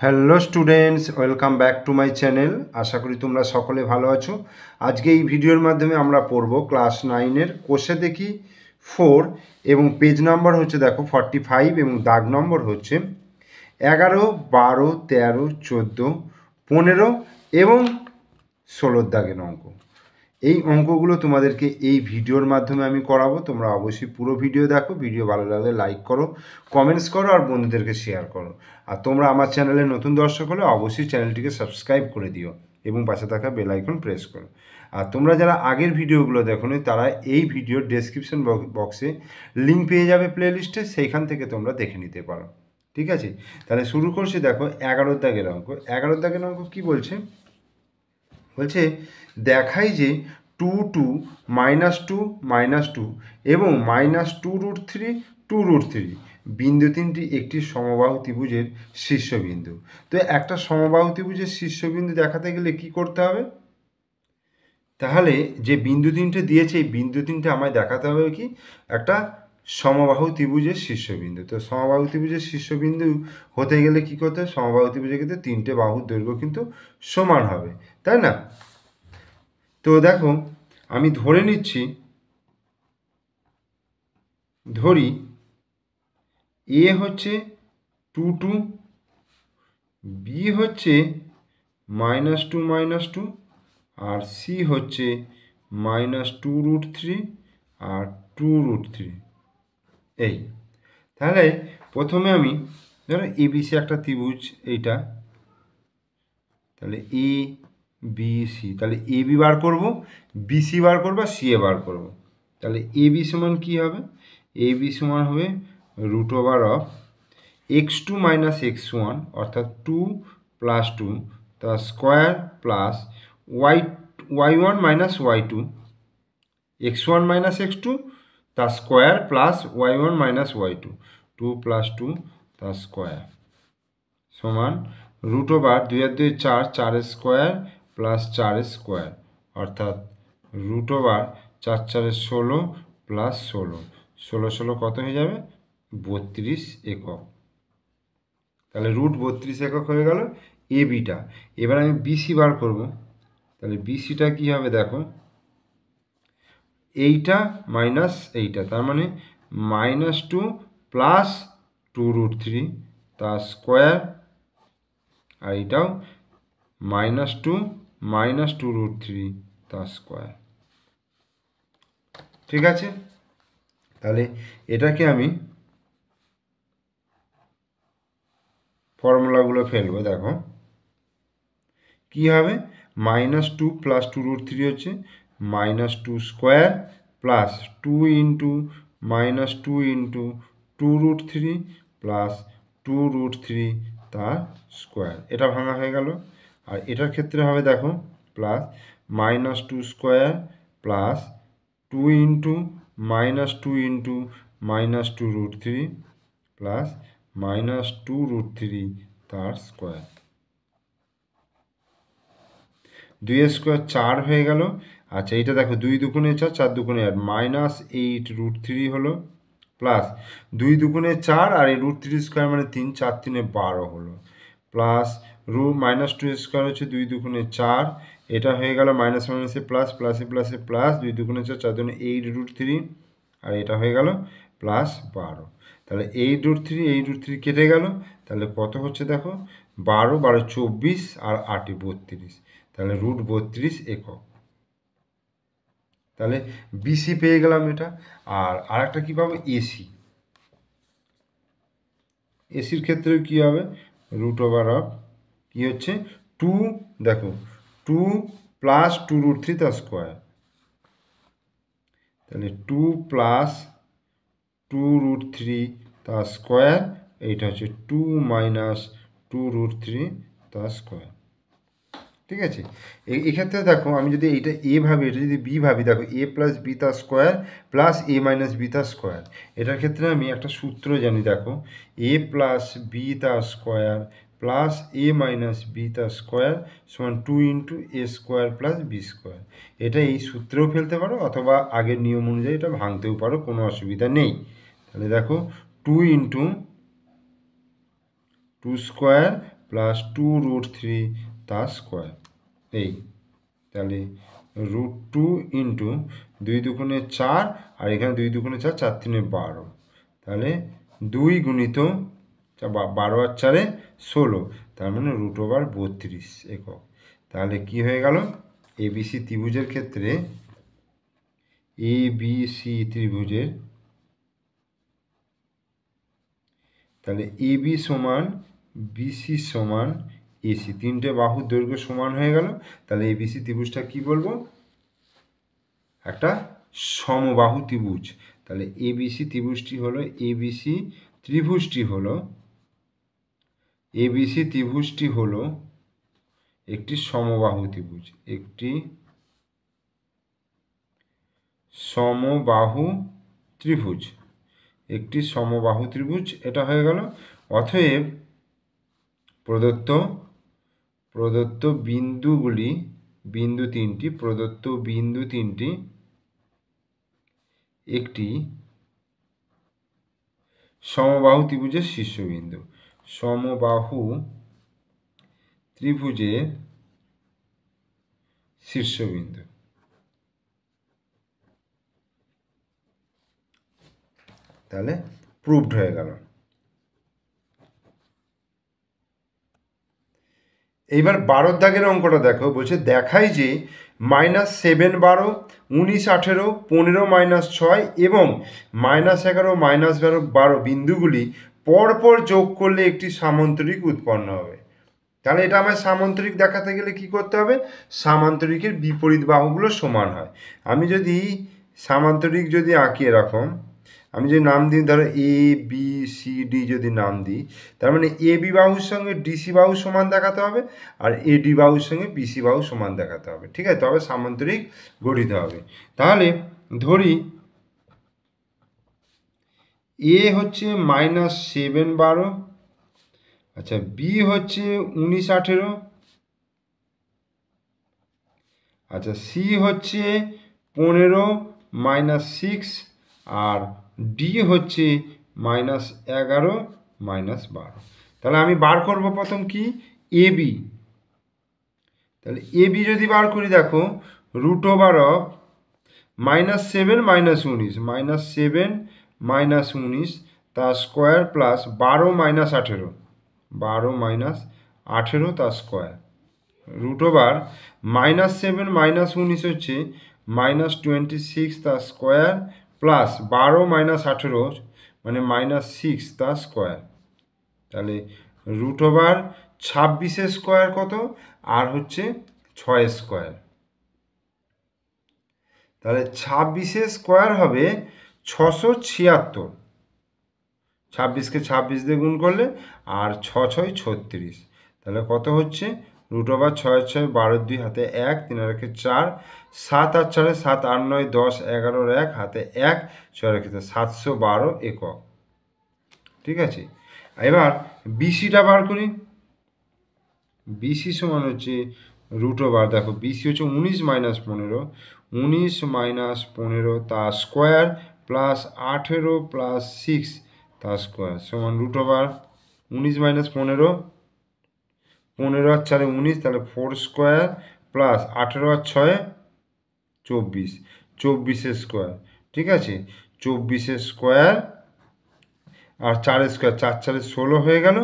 Hello students, welcome back to my channel. আশা করি তোমরা সকলে ভালো আছো। আজকে এই ভিডিওর মাধ্যমে আমরা পড়ব ক্লাস 9-এর কোষে দেখি 4 এবং পেজ নাম্বার হচ্ছে দেখো 45 এবং দাগ নম্বর হচ্ছে 11, 12, 13, 14, 15 এবং 16 দাগের অঙ্ক। এই অঙ্কগুলো তোমাদেরকে এই ভিডিওর মাধ্যমে আমি করাবো। তোমরা অবশ্যই পুরো ভিডিও দেখো, ভিডিও ভালো লাগলে লাইক করো, কমেন্টস করো আর বন্ধুদেরকে শেয়ার করো। আর তোমরা আমার চ্যানেলে নতুন দর্শক হলে অবশ্যই চ্যানেলটিকে সাবস্ক্রাইব করে দিও এবং পাশে থাকা বেল আইকন প্রেস করো। আর তোমরা যারা আগের ভিডিওগুলো দেখোনি তারা এই ভিডিওর ডেসক্রিপশন বক্সে লিঙ্ক পেয়ে যাবে প্লেলিস্টে, সেইখান থেকে তোমরা দেখে নিতে পারো। ঠিক আছে, তাহলে শুরু করছি। দেখো 11 দাগের অঙ্ক। 11 দাগের অঙ্ক কী বলছে? বলছে দেখাই যে 2 -2 এবং -2√3 2√3 বিন্দু তিনটি একটি সমবাহু ত্রিভুজের শীর্ষবিন্দু। তো একটা সমবাহু ত্রিভুজের শীর্ষবিন্দু দেখাতে গেলে কি করতে হবে? তাহলে যে বিন্দু তিনটে দিয়েছে এই বিন্দু তিনটে আমায় দেখাতে হবে কি একটা সমবাহু ত্রিভুজের শীর্ষবিন্দু। তো সমবাহু ত্রিভুজের শীর্ষবিন্দু হতে গেলে কি করতে হবে? সমবাহু ত্রিভুজের কিন্তু তিনটে বাহুর দৈর্ঘ্য কিন্তু সমান হবে, তাই না? তো দেখো আমি ধরে নিচ্ছি, ধরি এ হচ্ছে 2 বি হচ্ছে -2 আর সি হচ্ছে -2√3 আর 2√3। এই তাহলে প্রথমে আমি ধরো এবিসি একটা ত্রিভুজ, এইটা তাহলে এ বি সি, তাহলে এ বি বার করবো, বিসি বার করবো, সি এ বার করবো। তাহলে এ বি সমান কী হবে? এ বি সমান হবে √x2 - x1 অর্থাৎ 2 + 2 তার square plus y1 - y2 x1 - x2 তার স্কোয়ার প্লাস y1 - y2 2 + 2 তার স্কোয়ার সমান √2 আর 2 4 4 স্কোয়ার প্লাস 4 স্কোয়ার অর্থাৎ √4 4 4 16 প্লাস 16 16 16 কত হয়ে যাবে? 32 একক। তাহলে √32 একক হয়ে গেল এ বিটা। এবার আমি বিসি বার করব। তাহলে বিসিটা কী হবে? দেখো এইটা মাইনাস এইটা, তার মানে -2 প্লাস 2√3 তার স্কোয়ার, আর এটাও -2 - 2√3 তার স্কোয়ার। ঠিক আছে, তাহলে এটাকে আমি ফর্মুলাগুলো ফেলবো। দেখো কী হবে? -2 + 2√3 হচ্ছে -2 স্কোয়ার প্লাস 2 × -2 × 2√3 প্লাস 2√3 তার স্কোয়ার। এটা ভাঙা হয়ে গেল। আর এটার ক্ষেত্রে হবে দেখো প্লাস -2 স্কোয়ার প্লাস 2 × -2 × -2√3 প্লাস -2√3 তার স্কোয়ার। 2 স্কোয়ার 4 হয়ে গেল। আচ্ছা এইটা দেখো 2 দুগুণে 4 4 দুগুণে 8 -8√3 হলো প্লাস 2 দুগুণে 4 আর এই √3 স্কোয়ার মানে 3 4 3 12 হলো প্লাস -2 স্কোয়ার হচ্ছে 2 দুগুণে 4, এটা হয়ে গেল মাইনাস মাইনাসে প্লাস, প্লাসে প্লাসে প্লাস 2 দুগুণে 4 4 দুগুণে 8√3 আর এটা হয়ে গেল প্লাস 12। তাহলে 8√3 কেটে গেল। তাহলে কত হচ্ছে দেখো 12 12 24 আর 8 32, তাহলে √32 একক। তাহলে বিসি পেয়ে গেলাম এটা। আর আরেকটা কী পাবো? এসি। এসির ক্ষেত্রে কী হবে? √2 কী হচ্ছে 2, দেখো 2 + 2√3 তার স্কোয়ার, তাহলে 2 + 2√3 তার স্কোয়ার, এইটা হচ্ছে 2 - 2√3 তার স্কোয়ার। ঠিক আছে, এক্ষেত্রে দেখো আমি যদি এইটা এ ভাবি, এটা যদি বি ভাবি, দেখো a + b তার স্কোয়ার প্লাস a - b তার স্কোয়ার। এটার ক্ষেত্রে আমি একটা সূত্র জানি, দেখো a + b তার স্কোয়ার প্লাস a - b তার স্কোয়ার সমান 2 × a square plus b square. এটা এই সূত্রেও ফেলতে পারো অথবা আগের নিয়ম অনুযায়ী এটা ভাঙতেও পারো, কোনো অসুবিধা নেই। তাহলে দেখো 2 × 2 স্কোয়ার প্লাস 2√3 তার স্কোয়ার। এই তাহলে √2 ইন্টু 2 দুগুণে 4, আর এখানে 2 দুগুণে 4, 4 3 12, তাহলে 2 গুণিত 12 আর 4 16, তার মানে √32 একক। তাহলে কি হয়ে গেল, এবিসি ত্রিভুজের ক্ষেত্রে এবিসি ত্রিভুজের, তাহলে এবি সমান বিসি সমান এসি, তিনটে বাহুর দৈর্ঘ্য সমান হয়ে গেল। তাহলে এবিসি ত্রিভুজটা কি বলবো, একটা সমবাহু ত্রিভুজ। তাহলে এবিসি ত্রিভুজটি হলো এবিসি ত্রিভুজটি হলো একটি সমবাহু ত্রিভুজ, একটি সমবাহু ত্রিভুজ, এটা হয়ে গেল। অতএব প্রদত্ত বিন্দু তিনটি একটি সমবাহু ত্রিভুজের শীর্ষবিন্দু, সমবাহু ত্রিভুজের শীর্ষবিন্দু। তাহলে প্রুভড হয়ে গেল। এইবার 12 দাগের অঙ্কটা দেখো, বলছে দেখাই যে -7 12, 19 18, 15 -6 এবং -11 -12 বিন্দুগুলি পরপর যোগ করলে একটি সামান্তরিক উৎপন্ন হবে। তাহলে এটা আমার সামান্তরিক দেখাতে গেলে কি করতে হবে, সামান্তরিকের বিপরীত বাহুগুলো সমান হয়। আমি যদি সামান্তরিক যদি আঁকি এরকম, আমি যদি নাম দিই, ধরো এ বি সি ডি যদি নাম দিই, তার মানে এ বি বাহুর সঙ্গে ডিসি বাহু সমান দেখাতে হবে, আর এডি বাহুর সঙ্গে বিসি বাহু সমান দেখাতে হবে। ঠিক আছে, তবে সামান্তরিক গঠিত হবে। তাহলে ধরি এ হচ্ছে -7 12, আচ্ছা বি হচ্ছে 19 18, আচ্ছা সি হচ্ছে 15 -6, আর ডি হচ্ছে -11 -12। তাহলে আমি বার করব প্রথম কি, এবি। তাহলে এবি যদি বার করি, দেখো √7 -7 -19 তার স্কোয়ার প্লাস 12 -18 তার স্কোয়ার, √7 -19 হচ্ছে -26 তার স্কোয়ার প্লাস 12 -18 মানে -6 তার স্কোয়ার। তাহলে √26 স্কোয়ার কত, আর হচ্ছে 6 স্কোয়ার। তাহলে 26 স্কোয়ার হবে 676, 26কে 26 দিয়ে গুণ করলে, আর 6 6 36, তাহলে কত হচ্ছে, √6 6 12 2 হাতে 1 3 আর 4, 7 আর 4 7 8 9 10 11 1 হাতে 1 6 রেখে 712 একক। ঠিক আছে, এবার বিসিটা বার করি। বিসি সমান হচ্ছে √, দেখো বিসি হচ্ছে 19 -15 তার স্কোয়ার প্লাস 18 প্লাস 6 তার স্কোয়ার সমান √19 -15, 15 আর 4 19, তাহলে 4 স্কোয়ার প্লাস 18 আর 6 24 স্কোয়ার। ঠিক আছে, 24 স্কোয়ার আর 4 স্কোয়ার, 4 4 16 হয়ে গেল,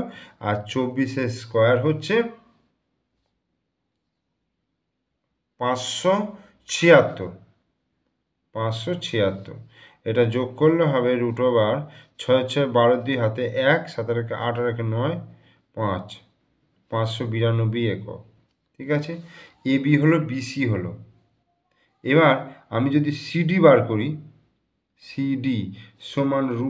আর 24 স্কোয়ার হচ্ছে 576। এটা যোগ করলে হবে √6 6 12 2 হাতে 1 7 রেখে 8 রেখে 9 5 592 একক। ঠিক আছে, এবি হলো, বিসি হলো। এবার আমি যদি সিডি বার করি, সিডি সমান √,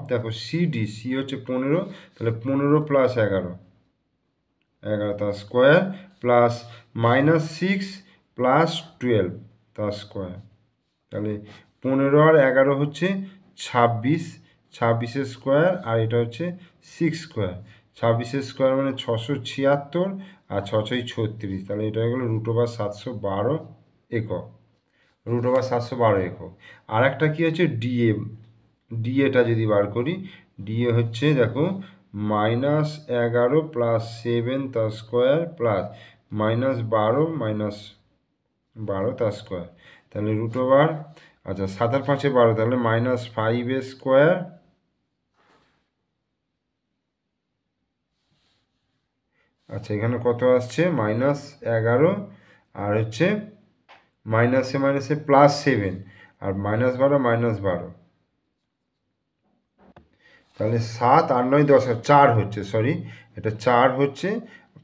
দেখো সিডি, সি হচ্ছে 15, তাহলে 15 প্লাস 11 তার স্কোয়ার প্লাস -6 প্লাস 12 তার স্কোয়ার। তাহলে 15 আর 11 হচ্ছে 26 স্কোয়ার, আর এটা হচ্ছে 6 স্কোয়ার। 26 স্কোয়ার মানে 676, আর 6 6 36, তাহলে এটা হয়ে গেল √712 একক, √712 একক। আর একটা কি হচ্ছে ডিএ, ডিএটা যদি বার করি, ডিএ হচ্ছে দেখো -11 প্লাস 7 তার স্কোয়ার প্লাস -12 তার স্কোয়ার, তাহলে রুট ওভার, আচ্ছা 7 আর 5 12, তাহলে -5 স্কোয়ার, আচ্ছা এখানে কত আসছে -11 আর হচ্ছে মাইনাসে মাইনাসে +7 আর -12 -12, তাহলে 7 আর 9 10 আর 4 হচ্ছে, সরি এটা 4 হচ্ছে,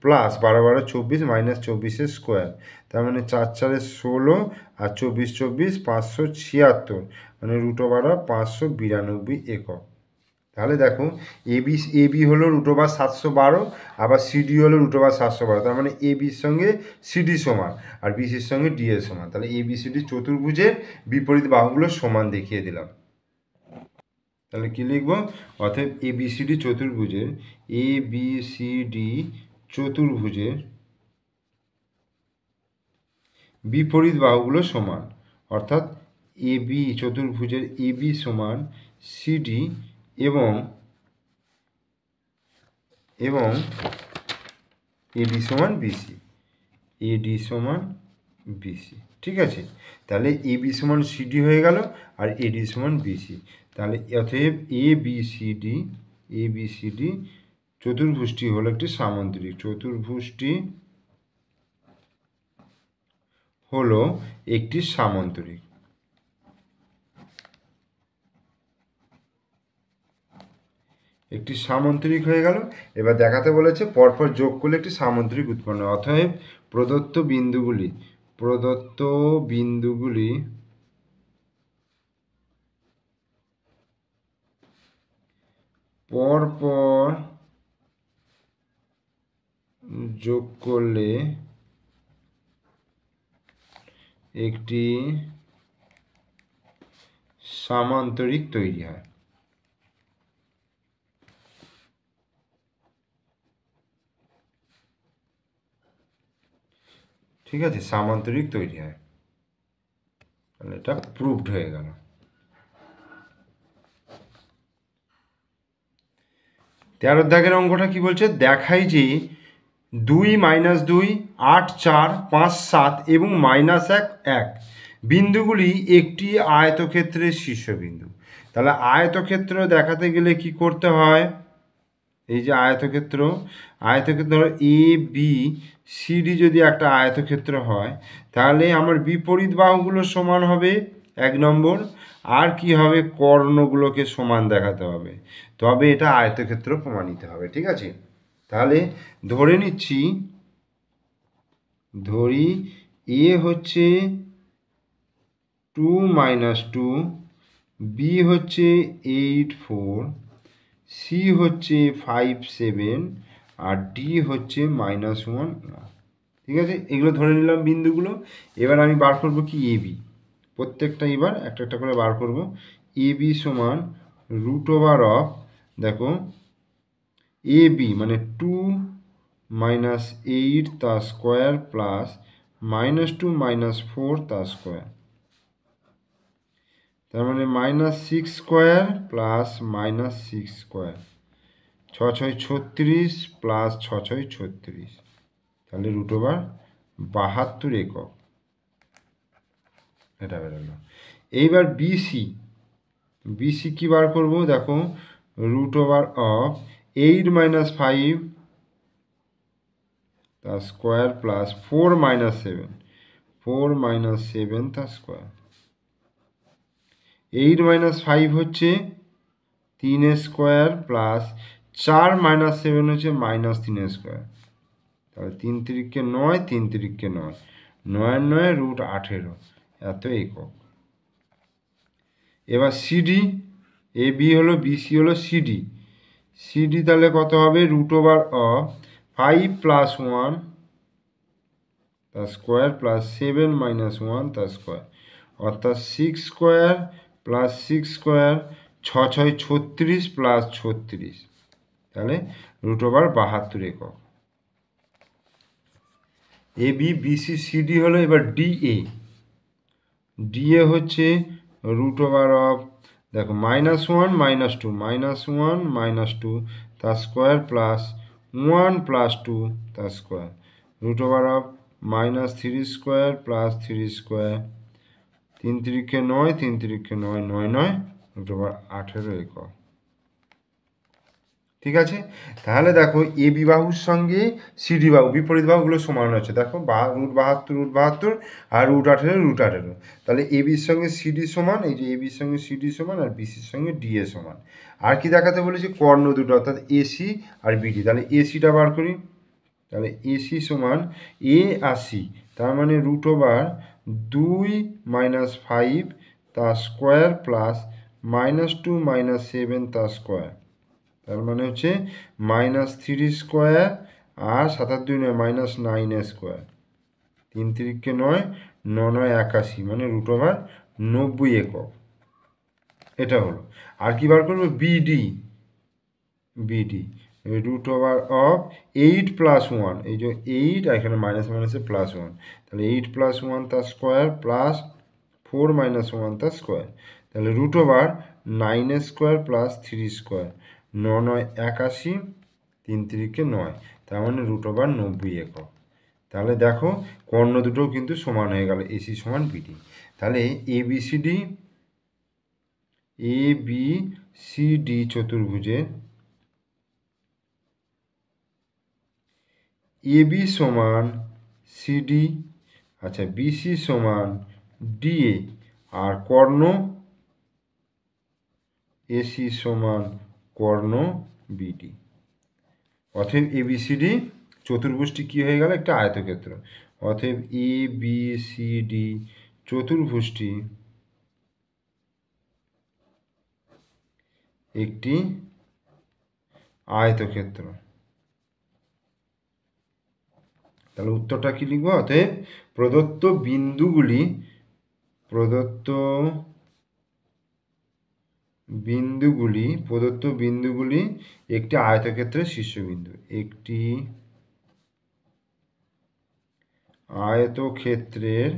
প্লাস 12 12 24 -24 স্কোয়ার, তার মানে 4 4 16 আর 24 24 576, মানে রুট ওভার 592 একক। তাহলে দেখো এবি হলো রুট ওভার 712, আবার সিডি হলো রুট ওভার 712, তার মানে এবির সঙ্গে সিডি সমান আর বিসির সঙ্গে ডি এর সমান, তাহলে এবিসিডি চতুর্ভুজের বিপরীত বাহুগুলো সমান দেখিয়ে দিলাম। তাহলে কি লিখবো, অতএব এবিসিডি চতুর্ভুজের বিপরীত বাহুগুলো সমান, অর্থাৎ এবি চতুর্ভুজের এবি সমান সিডি এবং এডি সমান বিসি, এডি সমান বিসি, ঠিক আছে। তাহলে এবি সমান সিডি হয়ে গেল আর এডি সমান বিসি, তাহলে অতএব এবিসিডি চতুর্ভুজটি হলো একটি সামান্তরিক, চতুর্ভুজটি হলো একটি সামান্তরিক। একটি সামান্তরিক হয়ে গেল। এবার দেখাতে বলেছে পরপর যোগ করলে একটি সামান্তরিক উৎপন্ন, অতএব প্রদত্ত বিন্দুগুলি পরপর যোগ করলে একটি সামান্তরিক তৈরি হয়। ঠিক আছে, সামান্তরিক তৈরি হয়, তাহলে এটা প্রুভড হয়ে গেল। 13 দাগের অঙ্কটা কি বলছে, দেখাই যে 2 -2 8 4 5 7 এবং -1 1 বিন্দুগুলি একটি আয়তক্ষেত্রের শীর্ষবিন্দু। তাহলে আয়তক্ষেত্র দেখাতে গেলে কি করতে হয়, এই যে আয়তক্ষেত্র এ বি সিডি যদি একটা আয়তক্ষেত্র হয়, তাহলে আমার বিপরীত বাহুগুলো সমান হবে 1 নম্বর, আর কি হবে, কর্ণগুলোকে সমান দেখাতে হবে, তবে এটা আয়তক্ষেত্র প্রমাণিত হবে। ঠিক আছে, তাহলে ধরি এ হচ্ছে 2 -2, বি হচ্ছে 8 4, সি হচ্ছে 5 7 আর ডি হচ্ছে -1। ঠিক আছে, এগুলো ধরে নিলাম বিন্দুগুলো। এবার আমি বার করব কি এবি, প্রত্যেকটা এবার একটা একটা করে বার করব। এবি সমান রুট ওভার অফ, দেখো এবি মানে 2 -8 তার স্কোয়ার প্লাস -2 -4 তার স্কোয়ার, তার মানে -6 স্কোয়ার প্লাস -6 স্কোয়ার, 6 6 36 প্লাস 6 6 36, তাহলে রুট ওভার 72 একক, এটা বেরোলো। এইবার বিসি কি বার করব, দেখো রুট ওভার অফ 8 -5 তার স্কোয়ার প্লাস 4 7 তার স্কোয়ার, 8 -5 হচ্ছে 3 স্কোয়ার প্লাস 4 -7 হচ্ছে -3 স্কোয়ার, তাহলে 3 3 9, 3 3 9, 9 9 রুট 18, এত একক। এবার সিডি, এ বি হলো বিসি হলো সিডি তাহলে কত হবে, রুট ওভার অফ 5 + 1 তার স্কোয়ার প্লাস 7 -1 তার স্কোয়ার, অর্থাৎ 6 স্কোয়ার প্লাস 6 স্কোয়ার, 6 6 36 প্লাস 36, তাহলে রুট ওভার 72 একক। এ বি বিসি সিডি হলো। এবার ডিএ হচ্ছে রুট ওভার অফ, দেখো -1 -2 -1 -2, তার স্কোয়ার প্লাস 1 প্লাস 2 তার square root over of minus 3 square plus 3 square 3 3 9 3 3 9 9 9 root over 18 একক। ঠিক আছে, তাহলে দেখো এ বি বাহুর সঙ্গে সিডি বাহু বিপরীত বাহুগুলো সমান হচ্ছে। দেখো রুট 72 আর রুট 18 তাহলে এ বির সঙ্গে সিডি সমান, এই যে এ বির সঙ্গে সিডি সমান আর বিসির সঙ্গে ডিএ সমান। আর কি দেখাতে বলেছি, কর্ণ দুটো অর্থাৎ এসি আর বিডি। তাহলে এসিটা বার করি, তাহলে এসি সমান এ আর সি, তার মানে রুট ওভার 2 মাইনাস 5 তার স্কোয়ার প্লাস -2 -7 তার স্কোয়ার, তার মানে হচ্ছে -3 স্কোয়ার আর 7 2 9 -9 স্কোয়ার 3 3 9 9 9 81 মানে রুট ওভার 90 একক। এটা হলো। আর কি বার করবো, B D B D root over of 8 plus 1, এই যে 8 আর এখানে মাইনাস মাইনাসে প্লাস 1, তাহলে 8 প্লাস 1 তার স্কোয়ার প্লাস 4 মাইনাস 1 তার স্কোয়ার, তাহলে root over 9 square plus 3 square 9 9 81 3 3 9, তার মানে রুট ওভার 90 একক। তাহলে দেখো কর্ণ দুটোও কিন্তু সমান হয়ে গেল, এসি সমান বিডি। তাহলে এ বি সি ডি চতুর্ভুজের এবি সমান সিডি, আচ্ছা বিসি সমান ডিএ, আর কর্ণ এসি সমান কর্ণ বিডি। অতএব এবিসিডি চতুর্ভুজটি কী হয়ে গেল, একটা আয়তক্ষেত্র। অতএব এ বি সি ডি চতুর্ভুজটি একটি আয়তক্ষেত্র। তাহলে উত্তরটা কি লিখবো, অতএব প্রদত্ত বিন্দুগুলি একটি আয়তক্ষেত্রের শীর্ষবিন্দু, একটি আয়তক্ষেত্রের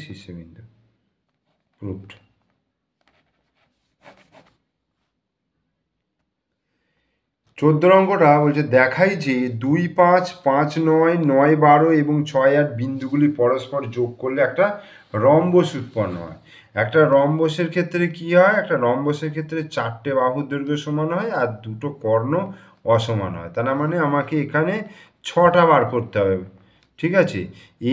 শীর্ষবিন্দু, প্রুফড। 14 অঙ্কটা বলছে দেখাই যে 2 5 5 9 9 12 এবং 6 8 বিন্দুগুলি পরস্পর যোগ করলে একটা রম্বস উৎপন্ন হয়। একটা রম্বসের ক্ষেত্রে কি হয়, একটা রম্বসের ক্ষেত্রে 4টে বাহুর দৈর্ঘ্য সমান হয় আর 2টো কর্ণ অসমান হয়। তার মানে আমাকে এখানে 6টা বার করতে হবে। ঠিক আছে,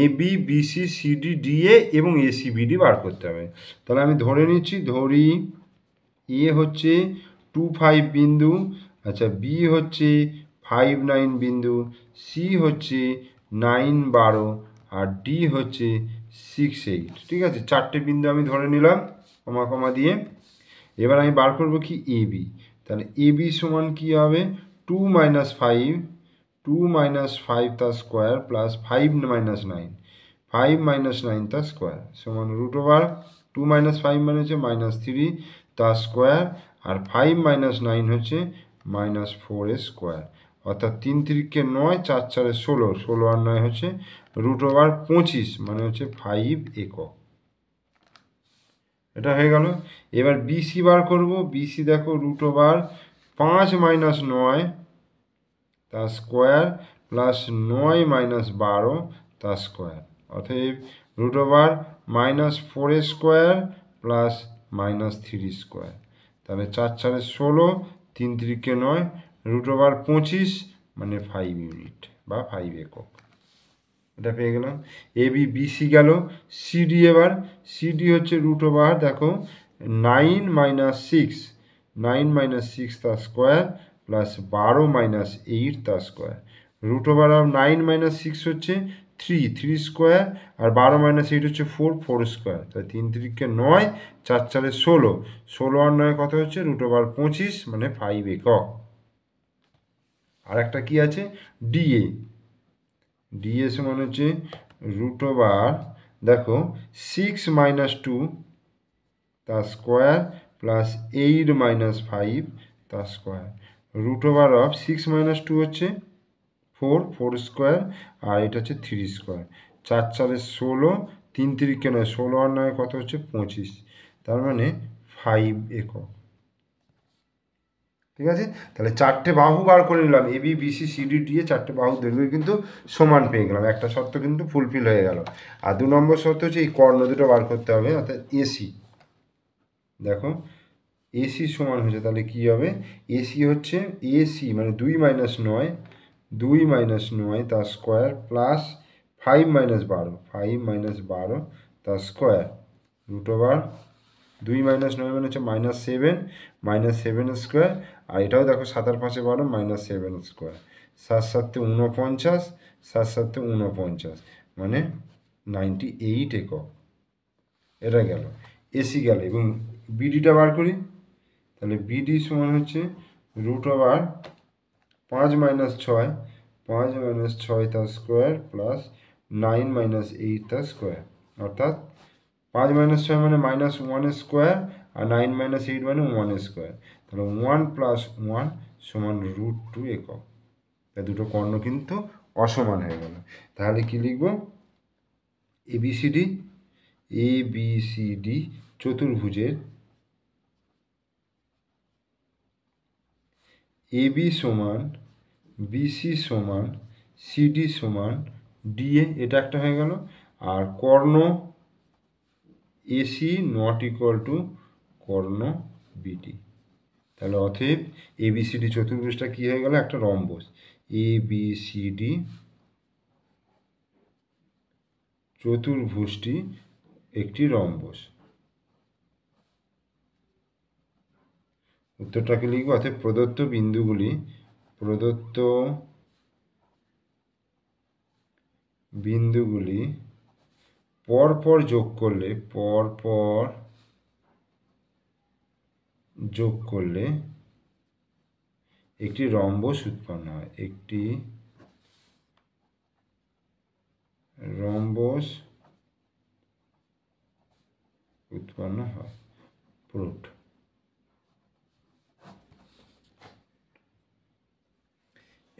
A B BC CD DA এবং এসি বিডি বার করতে হবে। তাহলে আমি ধরে নিচ্ছি, ধরি এ হচ্ছে 2 5 বিন্দু, আচ্ছা বি হচ্ছে 5 9 বিন্দু, সি হচ্ছে 9 12 আর ডি হচ্ছে 6 8। ঠিক আছে, 4টে বিন্দু আমি ধরে নিলাম কমা কমা দিয়ে। এবার আমি বার করব কি এ বি, তাহলে এ বি সমান কী হবে, 2 minus 5 তার স্কোয়ার প্লাস 5 minus 9 তার স্কোয়ার সমান রুট ওভার 2 minus 5 মানে হচ্ছে -3 তার স্কোয়ার আর 5 minus 9 হচ্ছে -4 এর স্কোয়ার, অর্থাৎ 3 3 9 4 4 16, 16 আর 9 হচ্ছে রুট ওভার 25 মানে হচ্ছে 5 একক। এটা হয়ে গেল। এবার বিসি বার করব, বিসি দেখো রুট ওভার 5 minus 9 তার স্কোয়ার প্লাস 9 minus 12 তার স্কোয়ার, অতএব root over -4 square plus -3 square, তাহলে 4 4 16, 3 3 9, রুট ওভার 25 মানে 5 ইউনিট বা 5 একক। এটা পেয়ে গেলাম। এ বি বিসি গেল। সিডি, এবার সিডি হচ্ছে রুট ওভার দেখো 9 - 6 তার স্কোয়ার প্লাস 12 - 8 তার স্কোয়ার, রুট ওভার অফ 9 - 6 হচ্ছে 3 স্কোয়ার আর 12 - 8 হচ্ছে 4 স্কোয়ার, তাই 3 3 9, 4 4 16, 16 আর 9 কত হচ্ছে রুট ওভার 25 মানে 5 একক। আর একটা কি আছে, ডিএ, ডিএ সমান হচ্ছে রুট ওভার দেখো 6 - 2 তার স্কোয়ার প্লাস 8 - 5 তার স্কোয়ার, রুট ওভার অফ 6 - 2 হচ্ছে 4 স্কোয়ার আর এটা হচ্ছে 3 স্কোয়ার, 4 4 16, 3 3 9, 16 আর 9 কত হচ্ছে 25, তার মানে 5 একক। ঠিক আছে, তাহলে চারটে বাহু বার করে নিলাম, A B B C C D D A চারটে বাহু দৈর্ঘ্য কিন্তু সমান পেয়ে গেলাম, একটা শর্ত কিন্তু ফুলফিল হয়ে গেল। আর 2 নম্বর শর্ত হচ্ছে এই কর্ণ দুটো বার করতে হবে, অর্থাৎ এসি। দেখো এসি সমান হচ্ছে, তাহলে কি হবে, এসি হচ্ছে এসি মানে 2 মাইনাস 9, 2 মাইনাস 9 তার স্কোয়ার প্লাস 5 মাইনাস 12, 5 মাইনাস 12 তার স্কোয়ার রুট ওভার 2 মাইনাস 9 মানে হচ্ছে -7, -7 স্কোয়ার। আর এটাও দেখো 7 আর 5 12 -7 স্কোয়ার, 7 7 49, 7 7 49 মানে 98 একক। এটা গেল, এসি গেল। এবং বিডিটা বার করি, তাহলে বিডি সমান হচ্ছে রুট ওভার 5 মাইনাস 6, 5 মাইনাস 6 তার স্কোয়ার প্লাস 9 মাইনাস 8 তার স্কোয়ার, অর্থাৎ 5 মাইনাস 6 মানে -1 স্কোয়ার, আর 9 মাইনাস 8 মানে 1 স্কোয়ার, তাহলে 1 প্লাস 1 সমান √2 একক। তাই দুটো কর্ণ কিন্তু অসমান হয়ে গেল। তাহলে কি লিখব, এবিসিডি চতুর্ভুজের এবি সমান বিসি সমান সিডি সমান ডিএ, এটা একটা হয়ে গেল। আর কর্ণ এসি নট ইকুয়াল টু কর্ণ বিডি। তাহলে অতএব এবিসিডি চতুর্ভুজটা কি হয়ে গেল, একটা রম্বস। এবিসিডি চতুর্ভুজটি একটি রম্বস। উত্তরটাকে লিখব, অর্থাৎ প্রদত্ত বিন্দুগুলি পরপর যোগ করলে একটি রম্বস উৎপন্ন হয়, একটি রম্বস উৎপন্ন হয়। প্রুফড।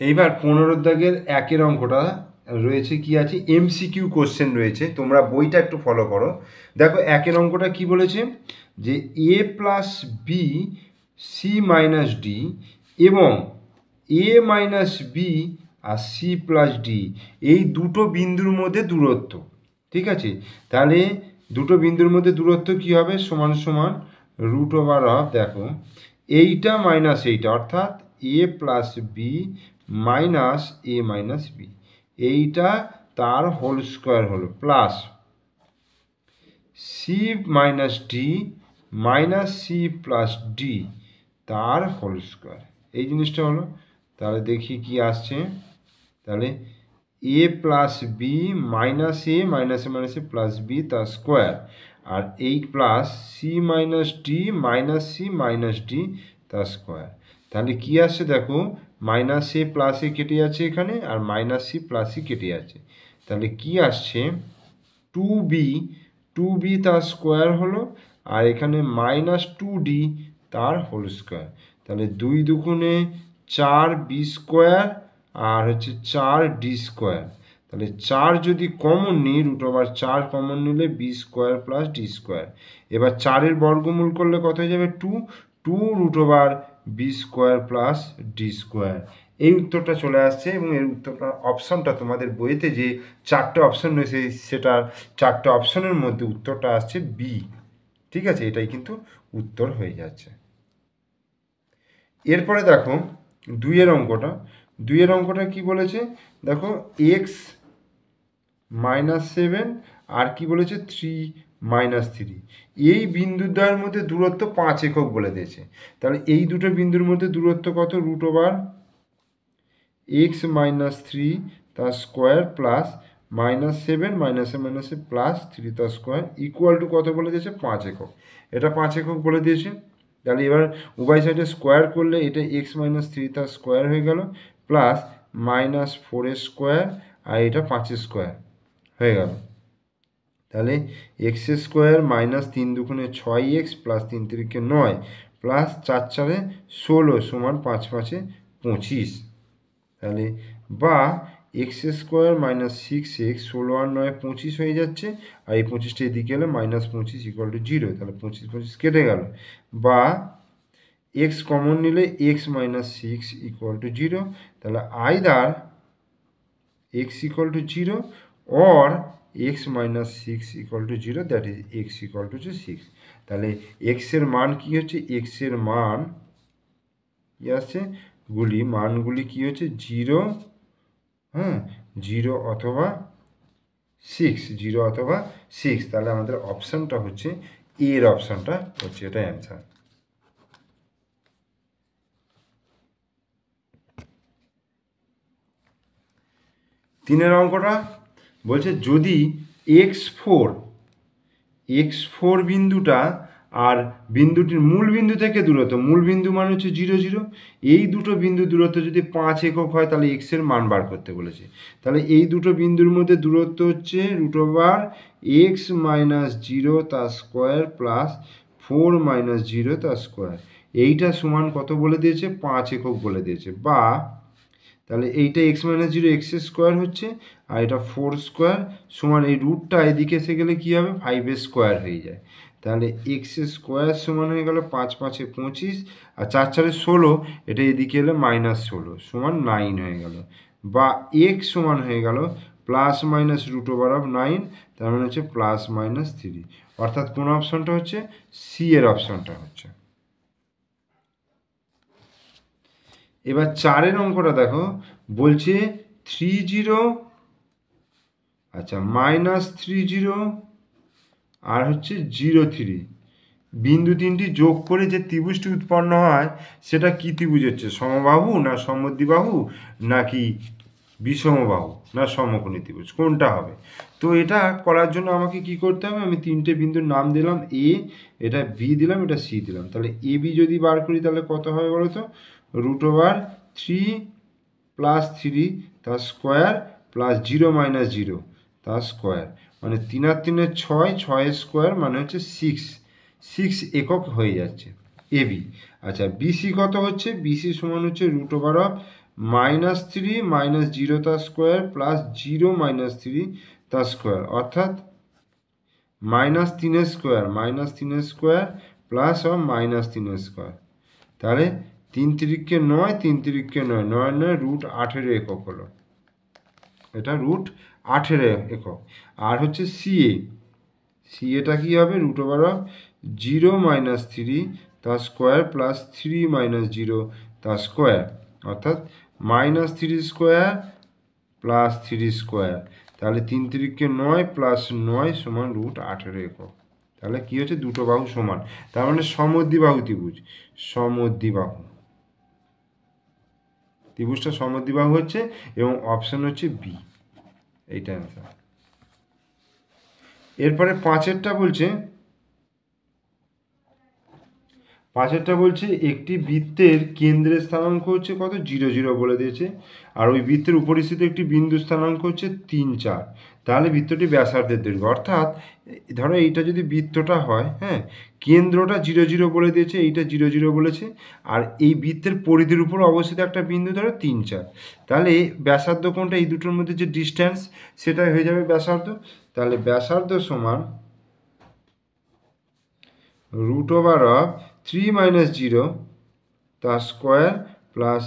এইবার 15 দাগের 1 অঙ্কটা রয়েছে, কি আছে, এমসিকিউ কোশ্চেন রয়েছে, তোমরা বইটা একটু ফলো করো। দেখো 1 অঙ্কটা কি বলেছে, যে A plus B C minus D এবং এ মাইনাস বি আর সি প্লাস ডি এই দুটো বিন্দুর মধ্যে দূরত্ব। ঠিক আছে, তাহলে দুটো বিন্দুর মধ্যে দূরত্ব কি হবে, সমান সমান √ অফ, দেখো এইটা মাইনাস এইটা, অর্থাৎ A plus B minus A minus B, এইটা তার হোল স্কোয়ার হলো, plus C minus D minus C plus D তার হোল স্কোয়ার, এই জিনিসটা হলো। তাহলে দেখি কি আসছে, তাহলে A plus B minus A মাইনাসে প্লাস বি তার স্কোয়ার, আর এই plus C minus D minus C minus D তার স্কোয়ার। তাহলে কি আসছে দেখো, মাইনাস এ প্লাস এ কেটে যাচ্ছে এখানে, আর মাইনাস সি প্লাস সি কেটে যাচ্ছে, তাহলে কি আসছে 2b তার স্কোয়ার হলো, আর এখানে -2d তার হোল স্কোয়ার। তাহলে 2 দুগুণে 4b স্কোয়ার আর হচ্ছে 4d স্কোয়ার। তাহলে 4 যদি কমন নিই, √4 কমন নিলে b square plus d square. এবার 4-এর বর্গমূল করলে কত হয়ে যাবে, 2 √b square plus d square. এই উত্তরটা চলে আসছে। এবং এর উত্তরটা অপশনটা তোমাদের বইতে যে 4টে অপশন রয়েছে, সেটার 4টে অপশনের মধ্যে উত্তরটা আসছে বি। ঠিক আছে, এটাই কিন্তু উত্তর হয়ে যাচ্ছে। এরপরে দেখো 2-এর অঙ্কটা কি বলেছে, দেখো x -7 আর কি বলেছে 3 -3, এই বিন্দুদ্বয়ের মধ্যে দূরত্ব 5 একক বলে দিয়েছে। তাহলে এই দুটো বিন্দুর মধ্যে দূরত্ব কত, √x -3 তার স্কোয়ার প্লাস -7 মাইনাসে প্লাস 3 তার স্কোয়ার ইকুয়াল টু কত বলে দিয়েছে, 5 একক। এটা 5 একক বলে দিয়েছে। তাহলে এবার উভয় সাইডে স্কোয়ার করলে এটা x -3 তার স্কোয়ার হয়ে গেল, প্লাস -4 স্কোয়ার, আর এটা 5 স্কোয়ার হয়ে গেল। তাহলে x স্কোয়ার -3 দুগুণে 6x প্লাস 3 3 9 প্লাস 4 4 16 সমান 5 5 25। তাহলে বা এক্স স্কোয়ার মাইনাস 6x, 16 আর 9 25 হয়ে যাচ্ছে, আর এই 25টা এদিকে এলে মাইনাস 25 ইকুয়াল টু 0, তাহলে 25 25 কেটে গেল, বা এক্স কমন নিলে এক্স মাইনাস 6 ইকুয়াল টু 0, তাহলে either x equal to 0 or x minus 6 equal to 0, that is x equal to 6. তাহলে x এর মান কি হচ্ছে, x এর মান কি আসছে, মানগুলি কি হচ্ছে 0, হ্যাঁ 0 অথবা 6, তাহলে আমাদের অপশানটা হচ্ছে এর অপশানটা হচ্ছে এটা অ্যান্সার। তিনের অঙ্কটা বলছে যদি x4 বিন্দুটা আর বিন্দুটির মূল বিন্দু থেকে দূরত্ব, মূল বিন্দু মানে হচ্ছে 0 0, এই দুটো বিন্দু দূরত্ব যদি 5 একক হয় তাহলে x এর মান বার করতে বলেছে। তাহলে এই দুটো বিন্দুর মধ্যে দূরত্ব হচ্ছে √x মাইনাস 0 তার স্কোয়ার প্লাস 4 মাইনাস 0 তার স্কোয়ার, এইটা সমান কত বলে দিয়েছে, 5 একক বলে দিয়েছে, বা তাহলে এইটা x মাইনাস 0 x স্কোয়ার হচ্ছে, আর এটা 4 স্কোয়ার সমান এই রুটটা এদিকে এসে গেলে কী হবে, 5 স্কোয়ার হয়ে যায়, তাহলে এক্স স্কোয়ার সমান হয়ে গেল 5 5 25, আর 4 4 16, এটা এদিকে এলে মাইনাস 16 সমান 9 হয়ে গেল, বা এক্স সমান হয়ে গেল প্লাস মাইনাস √9, তার মানে হচ্ছে প্লাস মাইনাস 3, অর্থাৎ কোন অপশনটা হচ্ছে, সি এর অপশনটা হচ্ছে। এবার 4-এর অঙ্কটা দেখো, বলছে 30, আচ্ছা মাইনাস 30 আর হচ্ছে 03, বিন্দু তিনটি যোগ করে যে ত্রিভুজটি উৎপন্ন হয় সেটা কি ত্রিভুজ হচ্ছে, সমবাহু না সমদ্বিবাহু নাকি বিষমবাহু না সমকোণী ত্রিভুজ, কোনটা হবে? তো এটা করার জন্য আমাকে কি করতে হবে, আমি তিনটে বিন্দুর নাম দিলাম, এ, এটা বি দিলাম, এটা সি দিলাম, তাহলে এ বি যদি বার করি তাহলে কত হবে বলো তো, √3 প্লাস 3 তার স্কোয়ার প্লাস 0 মাইনাস 0 তার স্কোয়ার, মানে 3 আর 3 6, 6 স্কোয়ার মানে হচ্ছে 6 একক হয়ে যাচ্ছে এবি। আচ্ছা বিসি কত হচ্ছে, বিসি সমান হচ্ছে √3 মাইনাস 0 তার স্কোয়ার প্লাস 0 মাইনাস 3 তার স্কোয়ার, অর্থাৎ -3 স্কোয়ার প্লাস মাইনাস 3 স্কোয়ার, তাহলে 3 3 9, 3 3 9, 9 9 √18 একক হলো, এটা √18 একক। আর হচ্ছে সিএটা কি হবে, √0 মাইনাস 3 তার স্কোয়ার প্লাস 3 মাইনাস 0 তার স্কোয়ার, অর্থাৎ -3 স্কোয়ার প্লাস 3 স্কোয়ার, তাহলে 3 3 9 প্লাস 9 সমান √18 একক, তাহলে কি হচ্ছে, দুটো বাহু সমান, তার মানে সমদ্বিবাহু ত্রিভুজটা সমদ্বিবাহু হচ্ছে, এবং অপশন হচ্ছে বি, এইটা অ্যান্সার। এরপরে 5-এরটা বলছে একটি বৃত্তের কেন্দ্রের স্থানাঙ্ক হচ্ছে কত, 0 0 বলে দিয়েছে, আর ওই বৃত্তের উপরিস্থিত একটি বিন্দু স্থানাঙ্ক হচ্ছে 3 4, তাহলে বৃত্তটি ব্যাসার্ধের দৈর্ঘ্য, অর্থাৎ ধরো এইটা যদি বৃত্তটা হয়, হ্যাঁ কেন্দ্রটা 0 0 বলে দিয়েছে, এইটা 0 0 বলেছে, আর এই বৃত্তের পরিধির উপর অবস্থিত একটা বিন্দু ধরো 3 4, তাহলে ব্যাসার্ধ কোনটা, এই দুটোর মধ্যে যে ডিস্ট্যান্স সেটাই হয়ে যাবে ব্যাসার্ধ, তাহলে ব্যাসার্ধ সমান √3 মাইনাস 0 তার স্কোয়ার প্লাস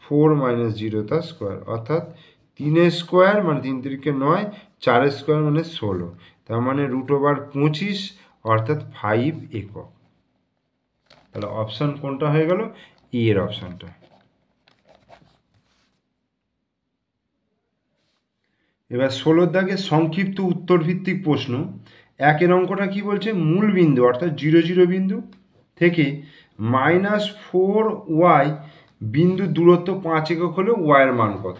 4 মাইনাস 0 তার স্কোয়ার, অর্থাৎ 3 স্কোয়ার মানে 3 3 9, 4 স্কোয়ার মানে 16, তার মানে √25 অর্থাৎ 5 একক, তাহলে অপশান কোনটা হয়ে গেল, ই এর অপশানটা। এবার 16 দাগে সংক্ষিপ্ত উত্তর ভিত্তিক প্রশ্ন। 1-এর অঙ্কটা কি বলছে, মূল বিন্দু অর্থাৎ 0 0 বিন্দু থেকে -4y বিন্দু দূরত্ব 5 একক হলে y এর মান কত?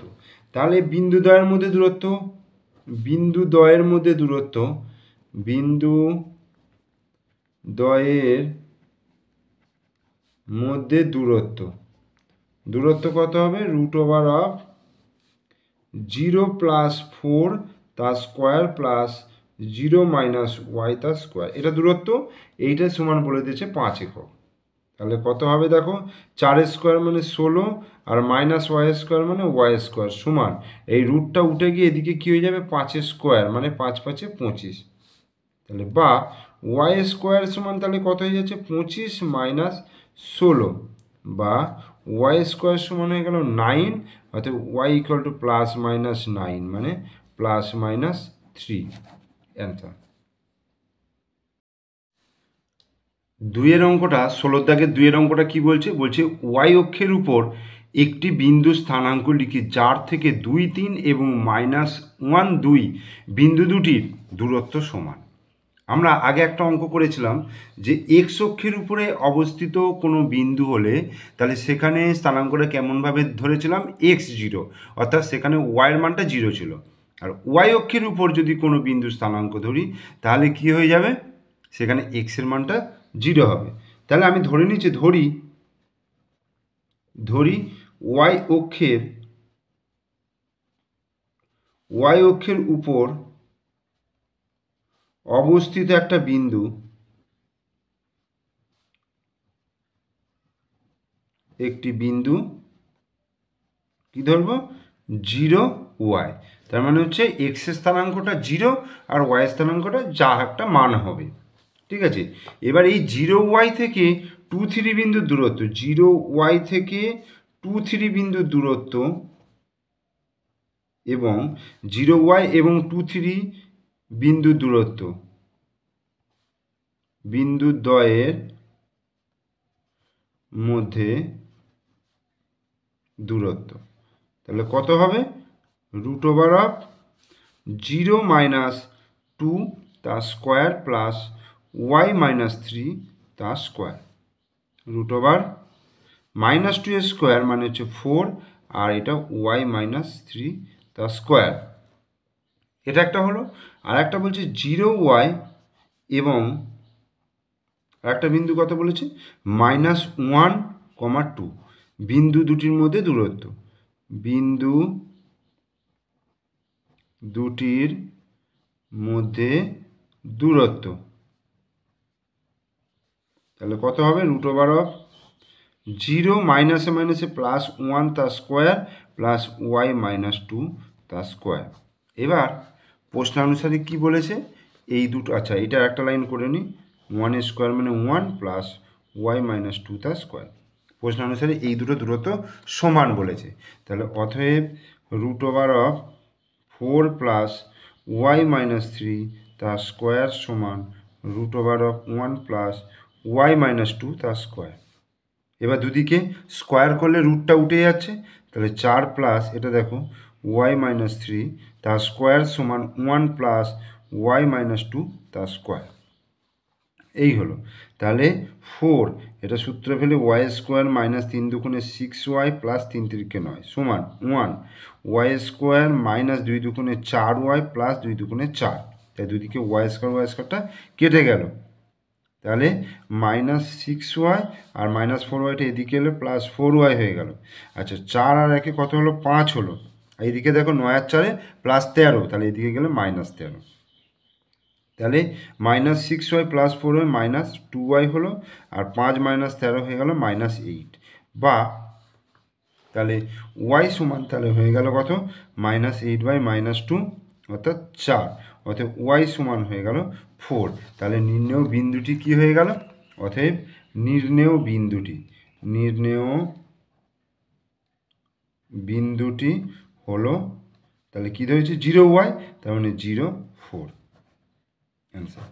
তাহলে বিন্দু দ্বয়ের মধ্যে দূরত্ব কত হবে, √0 প্লাস 4 তার স্কোয়ার প্লাস 0 মাইনাস ওয়াই তার স্কোয়ার, এটা দূরত্ব, এইটা সমান বলে দিয়েছে 5 একক, তাহলে কত হবে দেখো, 4 স্কোয়ার মানে 16 আর মাইনাস ওয়াই স্কোয়ার মানে ওয়াই স্কোয়ার সমান, এই রুটটা উঠে গিয়ে এদিকে কী হয়ে যাবে, 5 স্কোয়ার মানে 5 5 25। তাহলে বা ওয়াই স্কোয়ার সমান তাহলে কত হয়ে যাচ্ছে, 25 মাইনাস 16, বা ওয়াই স্কোয়ার সমান হয়ে গেল 9, অর্থাৎ Y equal to plus minus 9 মানে প্লাস মাইনাস 3 অ্যান্সার। দুইয়ের অঙ্কটা, 16 দাগের দুইয়ের অঙ্কটা কি বলছে, বলছে ওয়াই অক্ষের উপর একটি বিন্দু স্থানাঙ্ক লিখি যার থেকে 2 3 এবং -1 2 বিন্দু দুটির দূরত্ব সমান। আমরা আগে একটা অঙ্ক করেছিলাম যে এক্স অক্ষের উপরে অবস্থিত কোনো বিন্দু হলে তাহলে সেখানে স্থানাঙ্কটা কেমনভাবে ধরেছিলাম, x0, অর্থাৎ সেখানে ওয়াইয়ের মানটা 0 ছিল। আর ওয়াই অক্ষের উপর যদি কোনো বিন্দু স্থানাঙ্ক ধরি তাহলে কি হয়ে যাবে, সেখানে এক্সের মানটা 0 হবে। তাহলে আমি ধরে নিচ্ছি, ধরি ওয়াই অক্ষের উপর অবস্থিত একটা বিন্দু, একটি বিন্দু কি ধরবো, 0 ওয়াই। তার মানে হচ্ছে এক্স স্থানাঙ্কটা 0 আর ওয়াই স্থানাঙ্কটা যা একটা মান হবে, ঠিক আছে। এবার এই 0 ওয়াই থেকে 2 3 বিন্দুর দূরত্ব, 0 ওয়াই থেকে 2 3 বিন্দুর দূরত্ব এবং 0 ওয়াই এবং 2 3 বিন্দুর দূরত্ব, বিন্দু দ্বয়ের মধ্যে দূরত্ব, তাহলে কত হবে, √0 মাইনাস 2 তার স্কোয়ার প্লাস ওয়াই মাইনাস 3 তার স্কোয়ার, √-2 স্কোয়ার মানে হচ্ছে 4, আর এটা ওয়াই মাইনাস 3 তার স্কোয়ার। এটা একটা হলো। আর একটা বলছে 0 ওয়াই এবং একটা বিন্দু কত বলেছে, -1, 2 বিন্দু দুটির মধ্যে দূরত্ব, বিন্দু দুটির মধ্যে দূরত্ব, তাহলে কত হবে, √0 মাইনাসে মাইনাসে +1 তার স্কোয়ার প্লাস ওয়াই মাইনাস 2 তার স্কোয়ার। এবার প্রশ্নানুসারে কি বলেছে, এই দুটো, আচ্ছা এটা একটা লাইন করে নিই, 1 স্কোয়ার মানে 1 প্লাস ওয়াই মাইনাস 2 তার স্কোয়ার। প্রশ্নানুসারে এই দুটো দূরত্ব সমান বলেছে, তাহলে অতএব √4 প্লাস ওয়াই মাইনাস 3 তার স্কোয়ার সমান √1 প্লাস ওয়াই মাইনাস 2 তার স্কোয়ার। এবার দুদিকে স্কোয়ার করলে রুটটা উঠে যাচ্ছে, তাহলে 4 প্লাস এটা দেখো ওয়াই মাইনাস 3 তার স্কোয়ার সমান 1 প্লাস ওয়াই মাইনাস 2 তার স্কোয়ার। এই হলো। তাহলে 4, এটা সূত্র ফেলে ওয়াই স্কোয়ার মাইনাস 3 দুগুণে 6y প্লাস 3 3 9 সমান 1 ওয়াই স্কোয়ার মাইনাস 2 দুগুণে 4y প্লাস 2 দুগুণে 4। তাই দুদিকে ওয়াই স্কোয়ারটা কেটে গেল, তাহলে -6y আর -4yটা এদিকে এলে +4y হয়ে গেল। আচ্ছা 4 আর 1 কত হলো, 5 হলো। এইদিকে দেখো 9 আর 4 +13, তাহলে এদিকে গেলে -13, তাহলে -6y + 4y -2y হলো, আর 5 - 13 হয়ে গেল -8, বা তাহলে y সমান তাহলে হয়ে গেল কত, -8/-2 অর্থাৎ 4, অতএব y সমান হয়ে গেল 4। তাহলে নির্ণেয় বিন্দুটি কি হয়ে গেল, অতএব নির্ণেয় বিন্দুটি হলো, তাহলে কী ধরেছে, 0y, তার মানে 0 4 অ্যান্সার।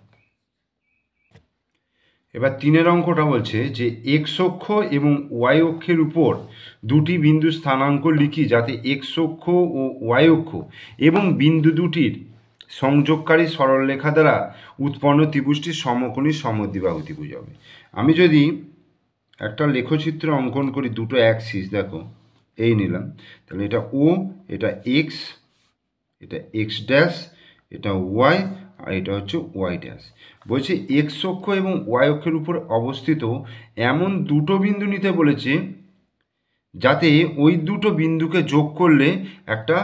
এবার 3-এর অঙ্কটা বলছে যে এক্স অক্ষ এবং ওয়াই অক্ষের উপর দুটি বিন্দু স্থানাঙ্ক লিখি যাতে এক্স অক্ষ ও ওয়াই অক্ষ এবং বিন্দু দুটির সংযোগকারী সরলরেখা দ্বারা উৎপন্ন ত্রিভুজটির সমকোণী সমদ্বিবাহু ত্রিভুজ হবে। আমি যদি একটা লেখচিত্র অঙ্কন করি, দুটো অ্যাক্সিস দেখো এই নিলাম, তাহলে এটা ও, এটা এক্স, এটা এক্স ড্যাশ, এটা ওয়াই, আর এটা হচ্ছে ওয়াই ড্যাশ। বলছে এক্স অক্ষ এবং ওয়াই অক্ষের উপর অবস্থিত এমন দুটো বিন্দু নিতে বলেছে যাতে ওই দুটো বিন্দুকে যোগ করলে একটা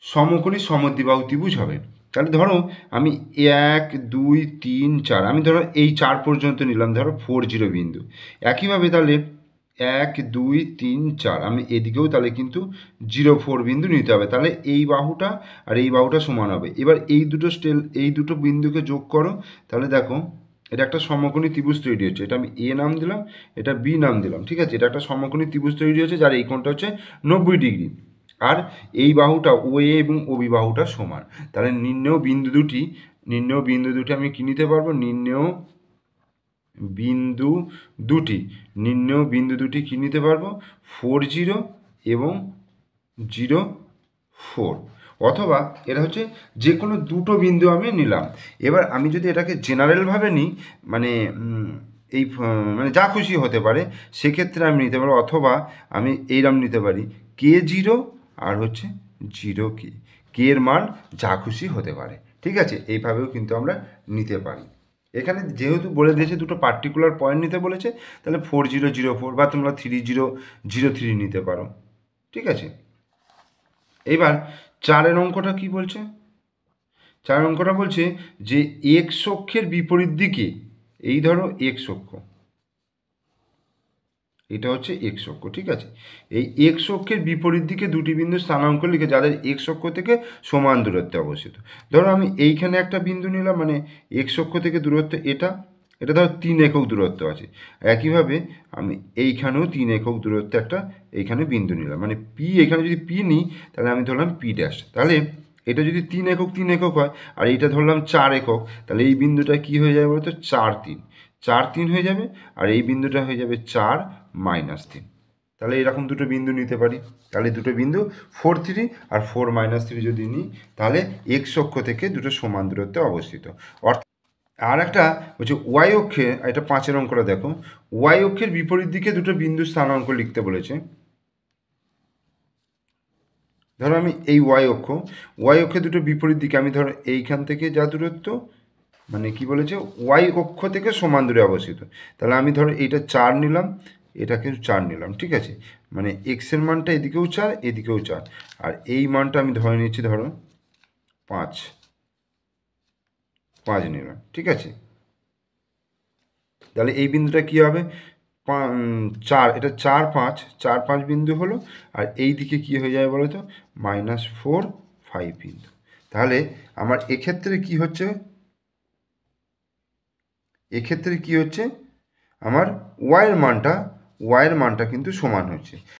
সমকোণী সমদ্বিবাহু ত্রিভুজ হবে। তাহলে ধরো আমি 1 2 3 4 আমি ধরো এই 4 পর্যন্ত নিলাম ধরো 40 বিন্দু। একইভাবে তাহলে 1 2 3 4 আমি এদিকেও তাহলে কিন্তু 04 বিন্দু নিতে হবে। তাহলে এই বাহুটা আর এই বাহুটা সমান হবে। এবার এই দুটো বিন্দুকে যোগ করো, তাহলে দেখো এটা একটা সমকোণী ত্রিভুজ তৈরি হচ্ছে। এটা আমি এ নাম দিলাম, এটা বি নাম দিলাম, ঠিক আছে। এটা একটা সমকোণী ত্রিভুজ তৈরি হচ্ছে যার এই কোণটা হচ্ছে 90 ডিগ্রি। আর এই বাহুটা ও এ এবং ওবি বাহুটা সমান। তাহলে নির্ণেয় বিন্দু দুটি আমি কি নিতে পারবো? নির্ণেয় বিন্দু দুটি কি নিতে পারবো? 40 এবং 04, অথবা এটা হচ্ছে যে কোনো দুটো বিন্দু আমি নিলাম। এবার আমি যদি এটাকে জেনারেলভাবে নিই, মানে মানে যা খুশি হতে পারে, সেক্ষেত্রে আমি নিতে পারবো, অথবা আমি এইরকম নিতে পারি K0 আর হচ্ছে 0K, কে এর মান যা খুশি হতে পারে, ঠিক আছে। এইভাবেও কিন্তু আমরা নিতে পারি। এখানে যেহেতু বলে দিয়েছে দুটো পার্টিকুলার পয়েন্ট নিতে বলেছে, তাহলে 4004 বা তোমরা 3003 নিতে পারো, ঠিক আছে। এবার 4 অঙ্কটা কি বলছে? 4 অঙ্কটা বলছে যে এক্স অক্ষের বিপরীত দিকে, এই ধরো এক্স অক্ষ, এটা হচ্ছে এক্স অক্ষ, ঠিক আছে। এই এক্স অক্ষের বিপরীত দিকে দুটি বিন্দু স্থানাঙ্ক লিখে যাদের এক্স অক্ষ থেকে সমান দূরত্বে অবস্থিত। ধরো আমি এইখানে একটা বিন্দু নিলাম, মানে এক্স অক্ষ থেকে দূরত্ব এটা, এটা ধরো 3 একক দূরত্ব আছে। একইভাবে আমি এইখানেও 3 একক দূরত্বে একটা এইখানে বিন্দু নিলাম, মানে পি, এখানে যদি পি নিই তাহলে আমি ধরলাম পি ড্যাশ। তাহলে এটা যদি 3 একক হয় আর এইটা ধরলাম 4 একক, তাহলে এই বিন্দুটা কি হয়ে যাবে বলতো? 4 3 হয়ে যাবে, আর এই বিন্দুটা হয়ে যাবে 4 -3। তাহলে এরকম দুটো বিন্দু নিতে পারি। তাহলে দুটো বিন্দু 4 3 আর 4 -3 যদি নিই, তাহলে এক্স অক্ষ থেকে দুটো সমান দূরত্বে অবস্থিত। অর্থাৎ আর একটা হচ্ছে ওয়াই অক্ষে, এটা 5 অঙ্কটা দেখো, ওয়াই অক্ষের বিপরীত দিকে দুটো বিন্দু স্থানাঙ্ক লিখতে বলেছে। ধরো আমি এই ওয়াই অক্ষে দুটো বিপরীত দিকে, আমি ধরো এইখান থেকে যা দূরত্ব, মানে কি বলেছে, ওয়াই অক্ষ থেকে সমান দূরে অবস্থিত। তাহলে আমি ধরো এইটা 4 নিলাম, এটাকে 4 নিলাম, ঠিক আছে। মানে এক্সের মানটা এদিকেও 4 এদিকেও 4, আর এই মানটা আমি ধরে নিচ্ছি ধরো 5 নিলাম, ঠিক আছে। তাহলে এই বিন্দুটা কি হবে? 4, এটা 4 5 বিন্দু হলো, আর এই দিকে কি হয়ে যাবে বলো তো? -4 5 বিন্দু। তাহলে আমার এক্ষেত্রে কি হচ্ছে? আমার ওয়াইয়ের মানটা কিন্তু সমান হচ্ছে।